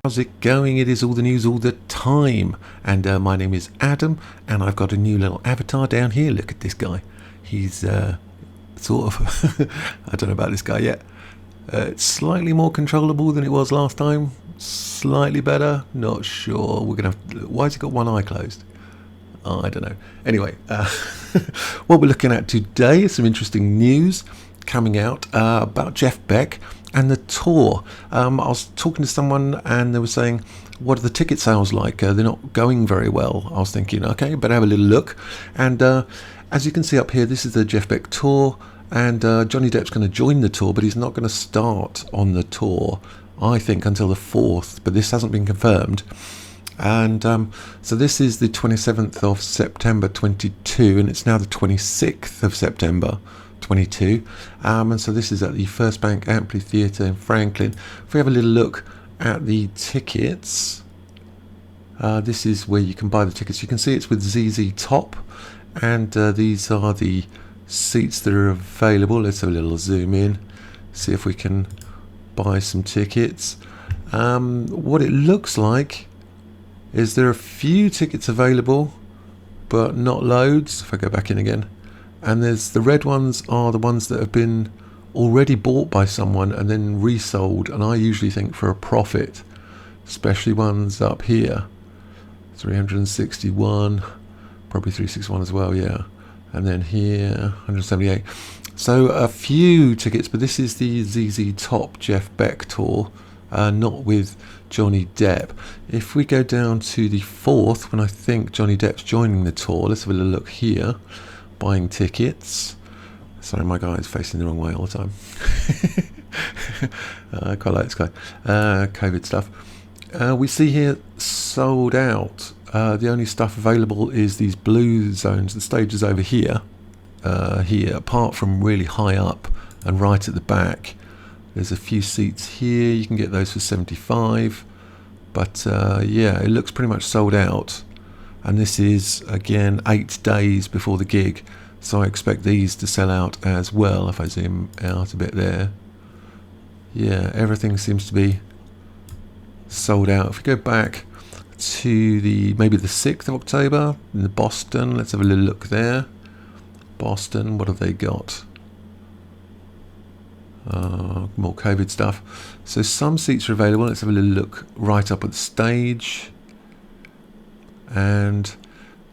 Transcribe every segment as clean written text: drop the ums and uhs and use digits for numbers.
How's it going? It is all the news all the time, and my name is Adam, and I've got a new little avatar down here. Look at this guy. He's sort of I don't know about this guy yet. It's slightly more controllable than it was last time. Slightly better, not sure. We're gonna why has he got one eye closed? I don't know. Anyway, what we're looking at today is some interesting news coming out about Jeff Beck and the tour. I was talking to someone and they were saying, what are the ticket sales like? They're not going very well. I was thinking, okay, better have a little look. And as you can see up here, this is the Jeff Beck tour, and Johnny Depp's going to join the tour, but he's not going to start on the tour, I think, until the 4th, but this hasn't been confirmed. And so this is the 27th of September 22, and it's now the 26th of September 22, and so this is at the First Bank Amphitheatre in Franklin. If we have a little look at the tickets, this is where you can buy the tickets. You can see it's with ZZ Top, and these are the seats that are available. Let's have a little zoom in, see if we can buy some tickets. What it looks like is there are a few tickets available, but not loads. If I go back in again, and there's the red ones are the ones that have been already bought by someone and then resold, and I usually think for a profit, especially ones up here. 361, probably 361 as well, yeah. And then here 178. So a few tickets, but this is the ZZ Top Jeff Beck tour, not with Johnny Depp. If we go down to the 4th, when I think Johnny Depp's joining the tour, let's have a little look here. Buying tickets. Sorry, my guy is facing the wrong way all the time. I quite like this guy. COVID stuff. We see here sold out. The only stuff available is these blue zones. The stage is over here. Here, apart from really high up and right at the back. There's a few seats here. You can get those for 75. But yeah, it looks pretty much sold out. And this is, again, 8 days before the gig, so I expect these to sell out as well. If I zoom out a bit there, yeah, everything seems to be sold out. If we go back to maybe the 6th of October in Boston, let's have a little look there. Boston, what have they got? More COVID stuff. So some seats are available. Let's have a little look right up at the stage. And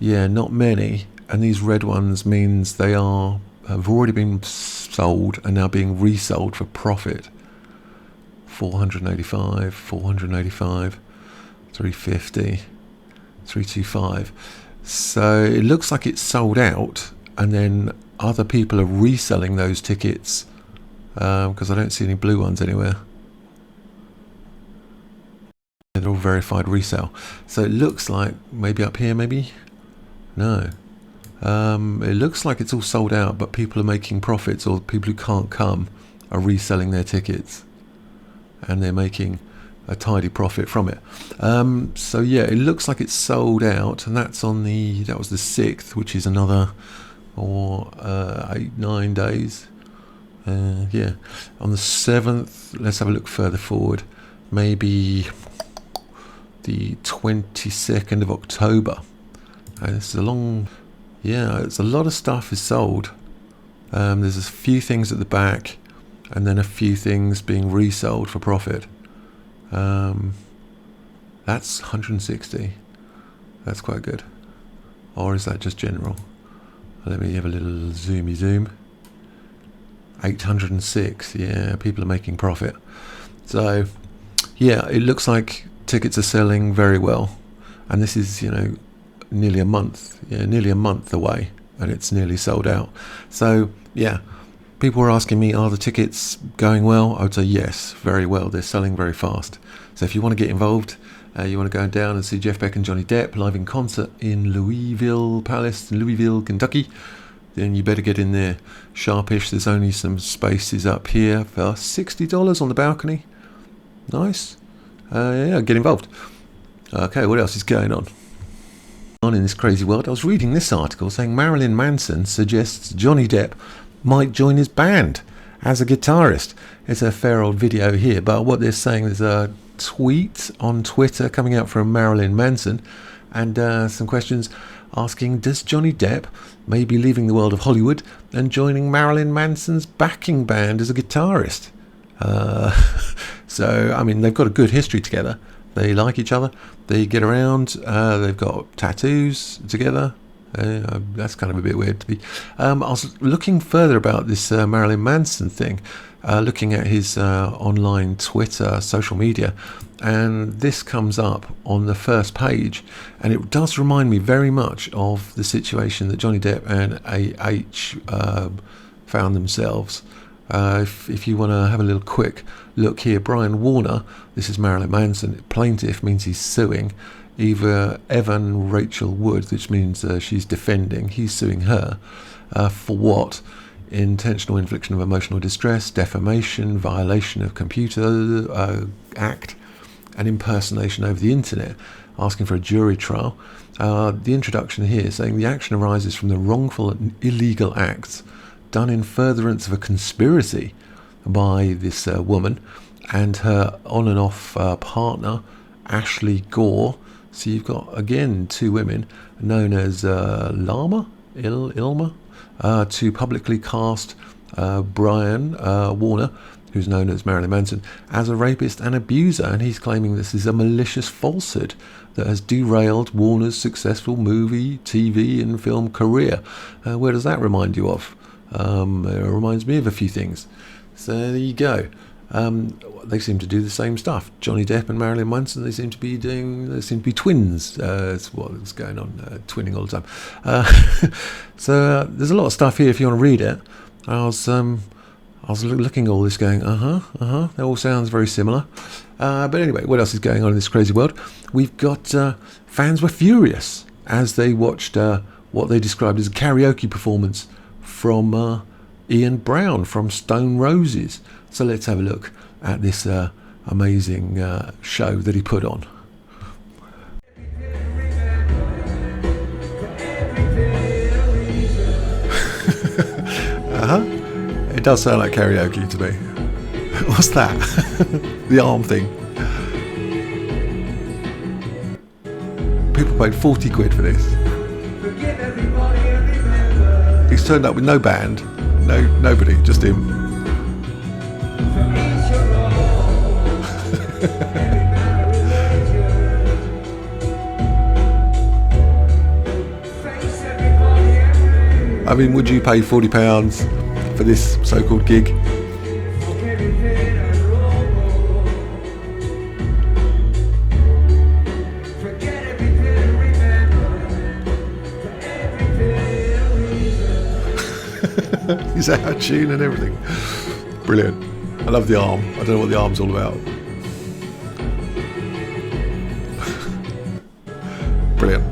yeah, not many, and these red ones means they have already been sold and now being resold for profit. 485, 485, 350, 325. So it looks like it's sold out, and then other people are reselling those tickets, because I don't see any blue ones anywhere. They're all verified resale. So it looks like maybe up here, maybe? No. It looks like it's all sold out, but people are making profits, or people who can't come are reselling their tickets. And they're making a tidy profit from it. So yeah, it looks like it's sold out, and that's on that was the 6th, which is another 8-9 days. Yeah. On the 7th, let's have a look further forward. Maybe the 22nd of October. This is it's a lot of stuff is sold. There's a few things at the back, and then a few things being resold for profit. That's 160. That's quite good. Or is that just general? Let me have a little zoomy zoom. 806. Yeah, people are making profit. So yeah, it looks like tickets are selling very well, and this is nearly a month away, and it's nearly sold out. So yeah, people were asking me, are the tickets going well? I would say yes, very well. They're selling very fast. So if you want to get involved, you want to go down and see Jeff Beck and Johnny Depp live in concert in Louisville Palace in Louisville, Kentucky, then you better get in there sharpish. There's only some spaces up here for $60 on the balcony. Nice. Yeah, get involved. Okay, what else is going on in this crazy world? I was reading this article saying Mariylin Manson suggests Johnny Depp might join his band as a guitarist. It's a fair old video here, but what they're saying is tweet on Twitter coming out from Mariylin Manson, and some questions asking, does Johnny Depp may be leaving the world of Hollywood and joining Mariylin Manson's backing band as a guitarist? So, I mean, they've got a good history together. They like each other. They get around. They've got tattoos together. That's kind of a bit weird to me. I was looking further about this Mariylin Manson thing, looking at his online Twitter, social media, and this comes up on the first page, and it does remind me very much of the situation that Johnny Depp and AH found themselves. If you want to have a little quick look here, Brian Warner, this is Mariylin Manson, plaintiff means he's suing, either Evan Rachel Wood, which means she's defending, he's suing her for what? Intentional infliction of emotional distress, defamation, violation of Computer Act, and impersonation over the internet, asking for a jury trial. The introduction here saying the action arises from the wrongful and illegal acts done in furtherance of a conspiracy by this woman and her on and off partner, Ashley Gore. So you've got, again, two women known as Ilma, to publicly cast Brian Warner, who's known as Mariylin Manson, as a rapist and abuser, and he's claiming this is a malicious falsehood that has derailed Warner's successful movie, TV and film career. Where does that remind you of? It reminds me of a few things. So there you go. They seem to do the same stuff. Johnny Depp and Mariylin Manson, they seem to be twins. That's what's going on, twinning all the time. So there's a lot of stuff here if you want to read it. I was looking at all this going, that all sounds very similar. But anyway, what else is going on in this crazy world? We've got fans were furious as they watched what they described as a karaoke performance from Ian Brown from Stone Roses. So let's have a look at this amazing show that he put on. It does sound like karaoke to me. What's that? The arm thing. People paid 40 quid for this. He's turned up with no band, nobody, just him. I mean, would you pay £40 for this so-called gig? He's out of tune and everything. Brilliant. I love the arm. I don't know what the arm's all about. Brilliant.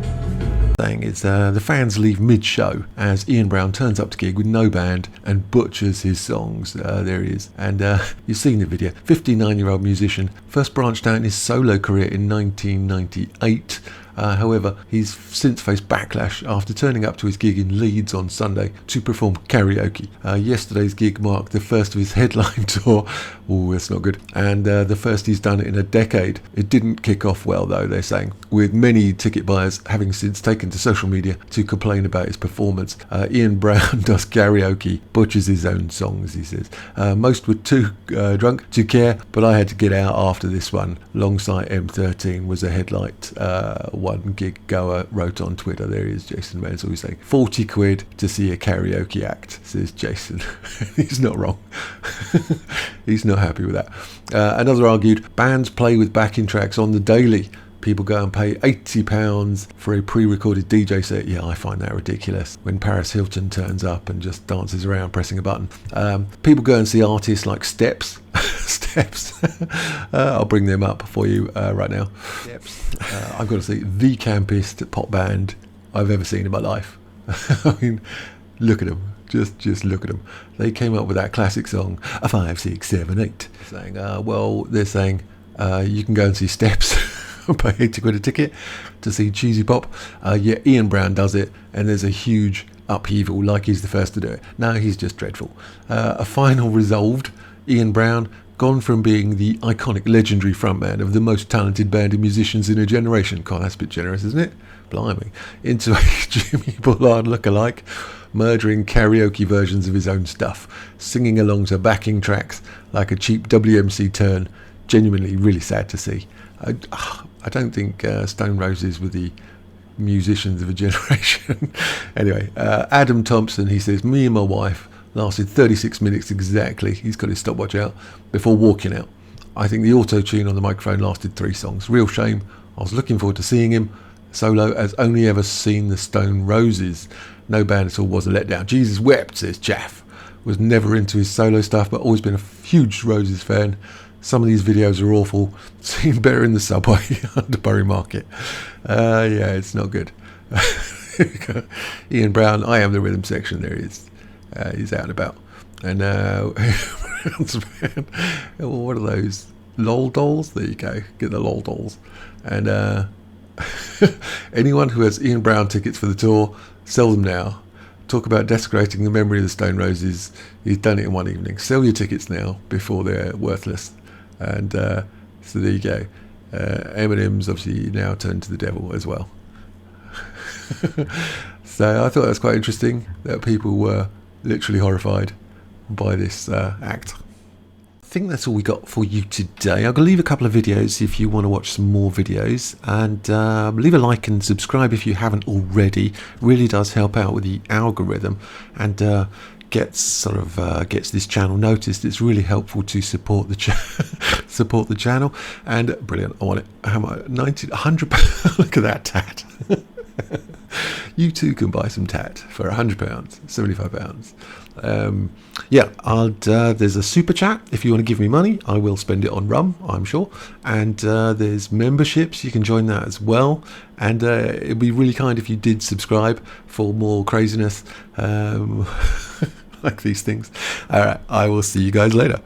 Thing is the fans leave mid-show as Ian Brown turns up to gig with no band and butchers his songs. There he is. And you've seen the video. 59-year-old musician first branched out in his solo career in 1998. However, he's since faced backlash after turning up to his gig in Leeds on Sunday to perform karaoke. Yesterday's gig marked the first of his headline tour. Oh, that's not good. And the first he's done in a decade. It didn't kick off well, though, they're saying, with many ticket buyers having since taken to social media to complain about his performance. Ian Brown does karaoke, butchers his own songs, he says. Most were too drunk to care, but I had to get out after this one. Longsight M13 was a headlight. One gig goer wrote on Twitter, there he is, Jason Mansell, who's saying 40 quid to see a karaoke act, says Jason. He's not wrong. He's not happy with that. Another argued, bands play with backing tracks on the daily. People go and pay £80 for a pre-recorded DJ set. Yeah, I find that ridiculous. When Paris Hilton turns up and just dances around pressing a button. People go and see artists like Steps. Steps. I'll bring them up for you right now. Steps. I've got to see the campest pop band I've ever seen in my life. I mean, look at them. Just look at them. They came up with that classic song, 5, 6, 7, 8. Saying, they're saying you can go and see Steps. Pay 80 quid a ticket to see cheesy pop. Ian Brown does it, and there's a huge upheaval, like he's the first to do it. No, he's just dreadful. A final resolved. Ian Brown Gone from being the iconic, legendary frontman of the most talented band of musicians in a generation, God, that's a bit generous, isn't it? Blimey. Into a Jimmy Bullard lookalike, murdering karaoke versions of his own stuff, singing along to backing tracks like a cheap WMC turn. Genuinely really sad to see. I don't think Stone Roses were the musicians of a generation. Anyway, Adam Thompson, he says, me and my wife lasted 36 minutes exactly, he's got his stopwatch out, before walking out. I think the auto-tune on the microphone lasted 3 songs. Real shame. I was looking forward to seeing him solo, as only ever seen the Stone Roses. No band at all was a letdown. Jesus wept, says Chaff. Was never into his solo stuff, but always been a huge Roses fan. Some of these videos are awful. Seen better in the subway under Bury Market. Yeah, it's not good. Ian Brown, I am the rhythm section. There he is. He's out and about. And what are those? LOL dolls? There you go. Get the LOL dolls. And anyone who has Ian Brown tickets for the tour, sell them now. Talk about desecrating the memory of the Stone Roses. He's done it in one evening. Sell your tickets now before they're worthless. And so there you go. Eminem's obviously now turned to the devil as well. So I thought that was quite interesting that people were literally horrified by this act. I think that's all we got for you today. I'm going to leave a couple of videos if you want to watch some more videos, and leave a like and subscribe if you haven't already. It really does help out with the algorithm, and gets this channel noticed. It's really helpful to support the support the channel. And brilliant, I want it. How much? 90, 100 pounds. Look at that tat. You too can buy some tat for £100, £75. Yeah, there's a super chat if you want to give me money. I will spend it on rum, I'm sure. And there's memberships, you can join that as well. And it'd be really kind if you did subscribe for more craziness like these things. All right, I will see you guys later.